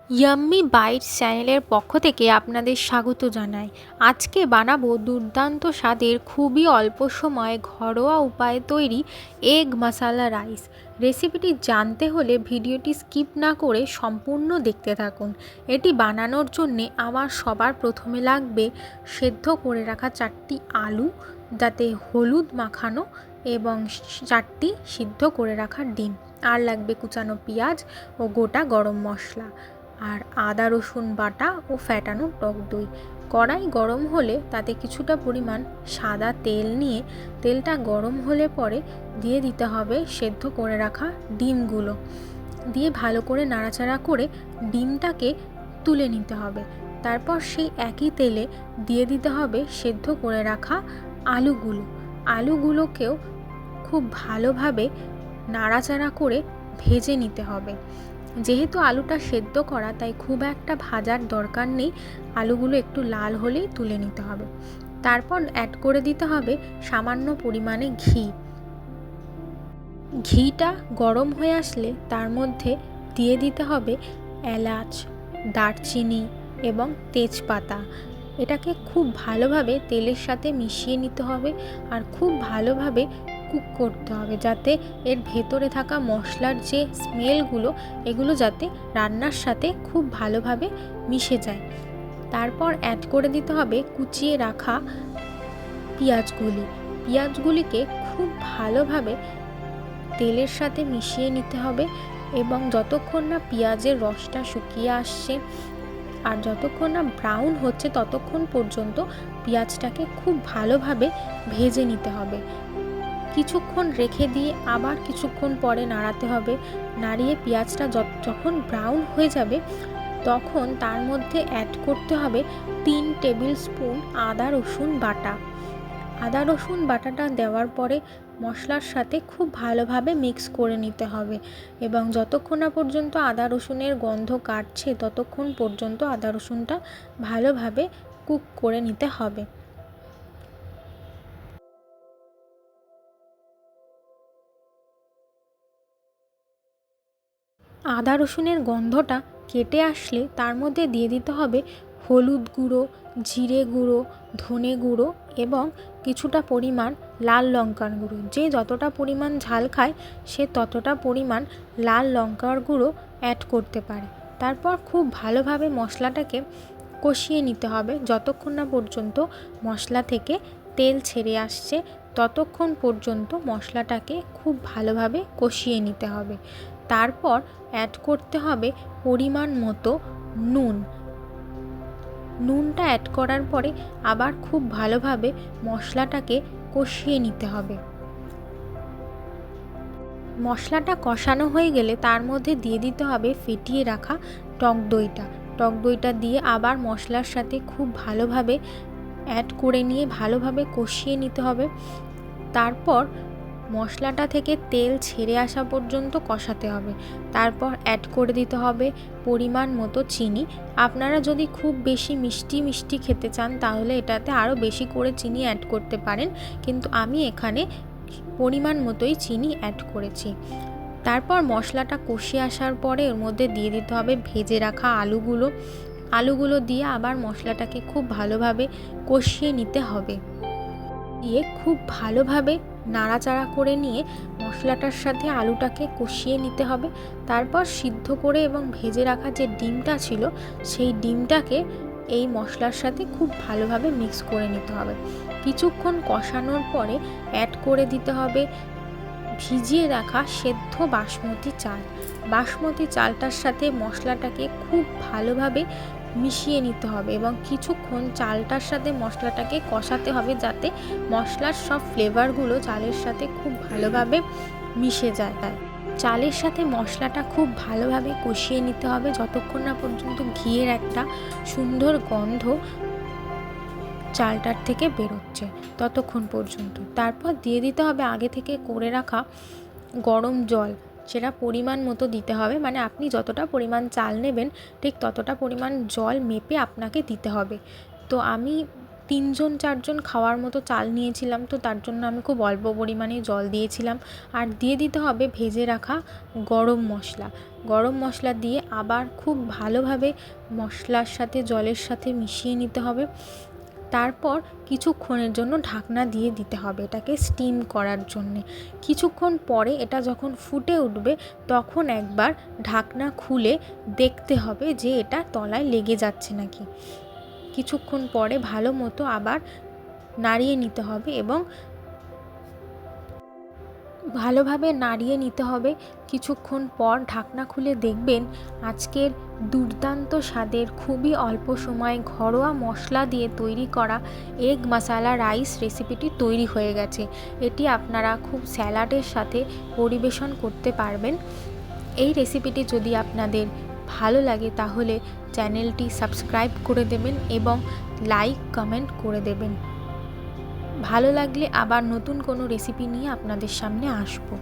Yummy bytes চ্যানেলের পক্ষ থেকে আপনাদের স্বাগত জানাই। আজকে বানাবো দুর্দান্ত স্বাদের খুবই অল্প সময়ে ঘরোয়া উপায়ে তৈরি এগ মশালা রাইস। রেসিপিটি জানতে হলে ভিডিওটি স্কিপ না করে সম্পূর্ণ দেখতে থাকুন। এটি বানানোর জন্যে আমার সবার প্রথমে লাগবে সেদ্ধ করে রাখা 4টি আলু, যাতে হলুদ মাখানো, এবং 4টি সিদ্ধ করে রাখা ডিম। আর লাগবে কুচানো পেঁয়াজ ও গোটা গরম মশলা, আর আদা রসুন বাটা ও ফ্যাটানো টক দই। কড়াই গরম হলে তাতে কিছুটা পরিমাণ সাদা তেল নিয়ে তেলটা গরম হলে পরে দিয়ে দিতে হবে সেদ্ধ করে রাখা ডিমগুলো, দিয়ে ভালো করে নাড়াচাড়া করে ডিমটাকে তুলে নিতে হবে। তারপর সেই একই তেলে দিয়ে দিতে হবে সেদ্ধ করে রাখা আলুগুলোকেও খুব ভালোভাবে নাড়াচাড়া করে ভেজে নিতে হবে। যেহেতু আলুটা সেদ্ধ করা, তাই খুব একটা ভাজার দরকার নেই, আলুগুলো একটু লাল হলেই তুলে নিতে হবে। তারপর অ্যাড করে দিতে হবে সামান্য পরিমাণে ঘিটা গরম হয়ে আসলে তার মধ্যে দিয়ে দিতে হবে এলাচ, দারচিনি এবং তেজপাতা। এটাকে খুব ভালোভাবে তেলের সাথে মিশিয়ে নিতে হবে আর খুব ভালোভাবে কুক করতে হবে, যাতে এর ভেতরে থাকা মশলার যে স্মেলগুলো, এগুলো যাতে রান্নার সাথে খুব ভালোভাবে মিশে যায়। তারপর অ্যাড করে দিতে হবে কুচিয়ে রাখা পেঁয়াজগুলিকে খুব ভালোভাবে তেলের সাথে মিশিয়ে নিতে হবে, এবং যতক্ষণ না পেঁয়াজের রসটা শুকিয়ে আসছে আর যতক্ষণ না ব্রাউন হচ্ছে, ততক্ষণ পর্যন্ত পেঁয়াজটাকে খুব ভালোভাবে ভেজে নিতে হবে। কিছুক্ষণ রেখে দিয়ে আবার কিছুক্ষণ পরে নাড়াতে হবে। নাড়িয়ে পেঁয়াজটা যখন ব্রাউন হয়ে যাবে, তখন তার মধ্যে অ্যাড করতে হবে 3 টেবিল স্পুন আদা রসুন বাটাটা দেওয়ার পরে মশলার সাথে খুব ভালোভাবে মিক্স করে নিতে হবে, এবং যতক্ষণ না পর্যন্ত আদা রসুনের গন্ধ কাটছে, ততক্ষণ পর্যন্ত আদা রসুনটা ভালোভাবে কুক করে নিতে হবে। আদা রসুনের গন্ধটা কেটে আসলে তার মধ্যে দিয়ে দিতে হবে হলুদ গুঁড়ো, জিরে গুঁড়ো, ধনে গুঁড়ো এবং কিছুটা পরিমাণ লাল লঙ্কার গুঁড়ো। যে যতটা পরিমাণ ঝাল খায় সে ততটা পরিমাণ লাল লঙ্কার গুঁড়ো অ্যাড করতে পারে। তারপর খুব ভালোভাবে মশলাটাকে কষিয়ে নিতে হবে, যতক্ষণ না পর্যন্ত মশলা থেকে তেল ছেড়ে আসছে, ততক্ষণ পর্যন্ত মশলাটাকে খুব ভালোভাবে কষিয়ে নিতে হবে। তারপর অ্যাড করতে হবে পরিমাণ মতো নুনটা অ্যাড করার পরে আবার খুব ভালোভাবে মশলাটাকে কষিয়ে নিতে হবে। মশলাটা কষানো হয়ে গেলে তার মধ্যে দিয়ে দিতে হবে ফেটিয়ে রাখা টক দইটা দিয়ে আবার মশলার সাথে খুব ভালোভাবে অ্যাড করে নিয়ে ভালোভাবে কষিয়ে নিতে হবে। তারপর মশলাটা থেকে তেল ছেড়ে আসা পর্যন্ত কষাতে হবে। তারপর অ্যাড করে দিতে হবে পরিমাণ মতো চিনি। আপনারা যদি খুব বেশি মিষ্টি খেতে চান, তাহলে এটাতে আরও বেশি করে চিনি অ্যাড করতে পারেন, কিন্তু আমি এখানে পরিমাণ মতোই চিনি অ্যাড করেছি। তারপর মশলাটা কষে আসার পরে ওর মধ্যে দিয়ে দিতে হবে ভেজে রাখা আলুগুলো দিয়ে আবার মশলাটাকে খুব ভালোভাবে কষিয়ে নিতে হবে। দিয়ে খুব ভালোভাবে নাড়াচাড়া করে নিয়ে মশলাটার সাথে আলুটাকে কষিয়ে নিতে হবে। তারপর সিদ্ধ করে এবং ভেজে রাখা যে ডিমটা ছিল, সেই ডিমটাকে এই মশলার সাথে খুব ভালোভাবে মিক্স করে নিতে হবে। কিছুক্ষণ কষানোর পরে অ্যাড করে দিতে হবে ভিজিয়ে রাখা সেদ্ধ বাসমতি চালটার সাথে মশলাটাকে খুব ভালোভাবে মিশিয়ে নিতে হবে, এবং কিছুক্ষণ চালটার সাথে মশলাটাকে কষাতে হবে, যাতে মশলার সব ফ্লেভারগুলো চালের সাথে খুব ভালোভাবে মিশে যায়। চালের সাথে মশলাটা খুব ভালোভাবে কষিয়ে নিতে হবে, যতক্ষণ না পর্যন্ত ঘিয়ের একটা সুন্দর গন্ধ চালটার থেকে বেরোচ্ছে, ততক্ষণ পর্যন্ত। তারপর দিয়ে দিতে হবে আগে থেকে করে রাখা গরম জল, সেটা পরিমাণ মতো দিতে হবে, মানে আপনি যতটা পরিমাণ চাল নেবেন ঠিক ততটা পরিমাণ জল মেপে আপনাকে দিতে হবে। তো আমি 3জন 4জন খাওয়ার মতো চাল নিয়েছিলাম, তো তার জন্য আমি খুব অল্প পরিমাণে জল দিয়েছিলাম। আর দিয়ে দিতে হবে ভেজে রাখা গরম মশলা। গরম মশলা দিয়ে আবার খুব ভালোভাবে মশলার সাথে জলের সাথে মিশিয়ে নিতে হবে। তারপর কিছুক্ষণের জন্য ঢাকনা দিয়ে দিতে হবে এটাকে স্টিম করার জন্যে। কিছুক্ষণ পরে এটা যখন ফুটে উঠবে তখন একবার ঢাকনা খুলে দেখতে হবে যে এটা তলায় লেগে যাচ্ছে নাকি। কিছুক্ষণ পরে ভালো মতো আবার নাড়িয়ে নিতে হবে এবং ভালোভাবে নাড়িয়ে নিতে হবে। কিছুক্ষণ পর ঢাকনা খুলে দেখবেন আজকের দুর্দান্ত স্বাদের খুবই অল্প সময়ে ঘরোয়া মশলা দিয়ে তৈরি করা এগ মশালা রাইস রেসিপিটি তৈরি হয়ে গেছে। এটি আপনারা খুব স্যালাডের সাথে পরিবেশন করতে পারবেন। এই রেসিপিটি যদি আপনাদের ভালো লাগে তাহলে চ্যানেলটি সাবস্ক্রাইব করে দেবেন এবং লাইক কমেন্ট করে দেবেন। ভালো লাগলে আবার নতুন কোনো রেসিপি নিয়ে আপনাদের সামনে আসবো।